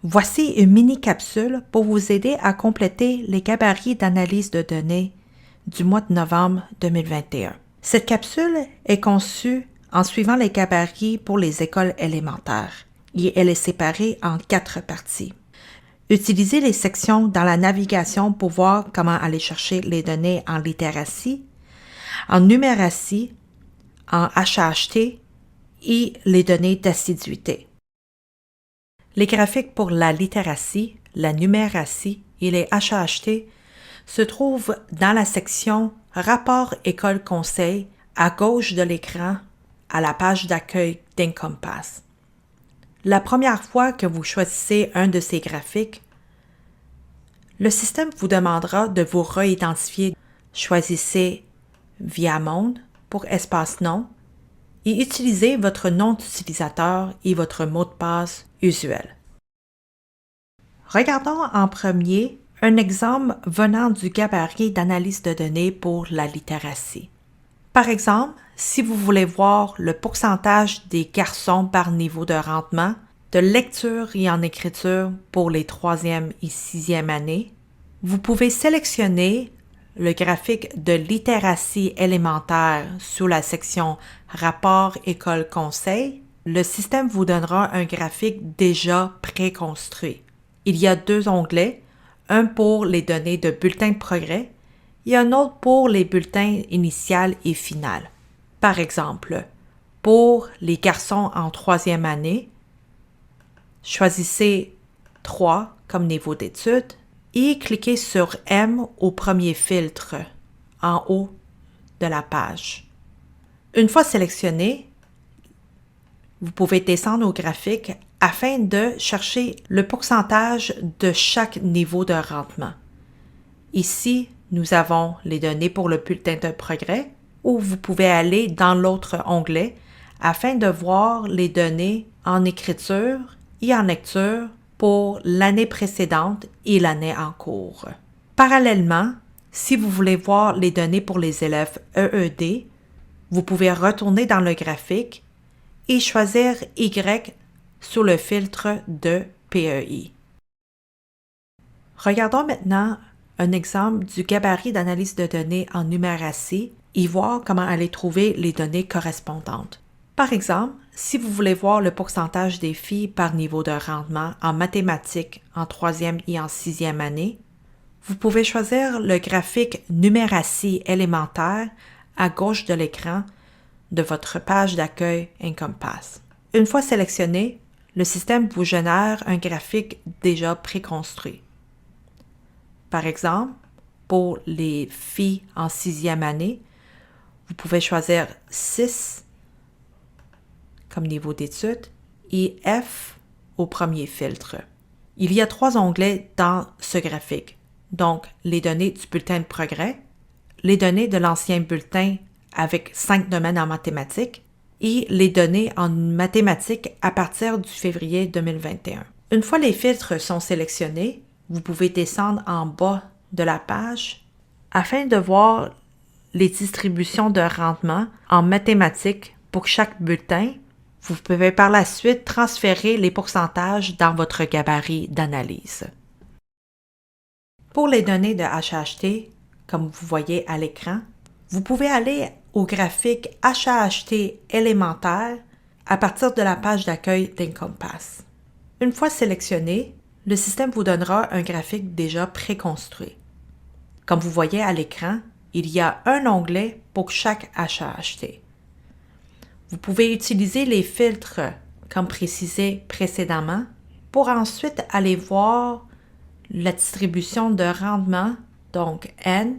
Voici une mini-capsule pour vous aider à compléter les gabarits d'analyse de données du mois de novembre 2021. Cette capsule est conçue en suivant les gabarits pour les écoles élémentaires et elle est séparée en 4 parties. Utilisez les sections dans la navigation pour voir comment aller chercher les données en littératie, en numératie, en HHT et les données d'assiduité. Les graphiques pour la littératie, la numératie et les HHT se trouvent dans la section Rapport École-Conseil à gauche de l'écran à la page d'accueil d'Encompass. La première fois que vous choisissez un de ces graphiques, le système vous demandera de vous réidentifier. Choisissez Via Monde pour espace nom et utilisez votre nom d'utilisateur et votre mot de passe usuel. Regardons en premier un exemple venant du gabarit d'analyse de données pour la littératie. Par exemple, si vous voulez voir le pourcentage des garçons par niveau de rendement de lecture et en écriture pour les 3e et 6e années, vous pouvez sélectionner le graphique de littératie élémentaire sous la section Rapport École-Conseil. Le système vous donnera un graphique déjà préconstruit. Il y a 2 onglets, un pour les données de bulletin de progrès et un autre pour les bulletins initial et final. Par exemple, pour les garçons en 3e année, choisissez 3 comme niveau d'études et cliquez sur M au premier filtre en haut de la page. Une fois sélectionné, vous pouvez descendre au graphique afin de chercher le pourcentage de chaque niveau de rendement. Ici, nous avons les données pour le bulletin de progrès ou vous pouvez aller dans l'autre onglet afin de voir les données en écriture et en lecture pour l'année précédente et l'année en cours. Parallèlement, si vous voulez voir les données pour les élèves EED, vous pouvez retourner dans le graphique et choisir Y sous le filtre de PEI. Regardons maintenant un exemple du gabarit d'analyse de données en numératie et voir comment aller trouver les données correspondantes. Par exemple, si vous voulez voir le pourcentage des filles par niveau de rendement en mathématiques en 3e et en 6e année, vous pouvez choisir le graphique numératie élémentaire à gauche de l'écran de votre page d'accueil Encompass. Une fois sélectionné, le système vous génère un graphique déjà préconstruit. Par exemple, pour les filles en 6e année, vous pouvez choisir 6 comme niveau d'études et F au premier filtre. Il y a 3 onglets dans ce graphique, donc les données du bulletin de progrès, les données de l'ancien bulletin avec 5 domaines en mathématiques et les données en mathématiques à partir du février 2021. Une fois les filtres sont sélectionnés, vous pouvez descendre en bas de la page afin de voir les distributions de rendement en mathématiques pour chaque bulletin. Vous pouvez par la suite transférer les pourcentages dans votre gabarit d'analyse. Pour les données de HHT, comme vous voyez à l'écran, vous pouvez aller au graphique HHT élémentaire à partir de la page d'accueil d'Encompass. Une fois sélectionné, le système vous donnera un graphique déjà préconstruit. Comme vous voyez à l'écran, il y a un onglet pour chaque HHT. Vous pouvez utiliser les filtres, comme précisé précédemment, pour ensuite aller voir la distribution de rendement, donc N,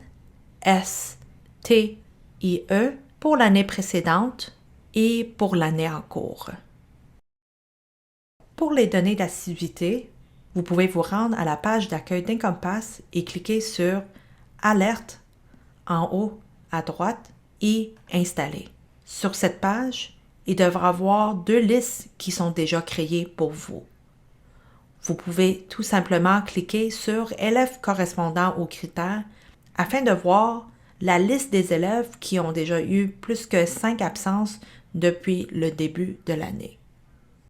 S, T et E pour l'année précédente et pour l'année en cours. Pour les données d'assiduité, vous pouvez vous rendre à la page d'accueil d'Encompass et cliquer sur Alerte en haut à droite et Installer. Sur cette page, il devra y avoir 2 listes qui sont déjà créées pour vous. Vous pouvez tout simplement cliquer sur Élèves correspondant aux critères afin de voir la liste des élèves qui ont déjà eu plus que 5 absences depuis le début de l'année.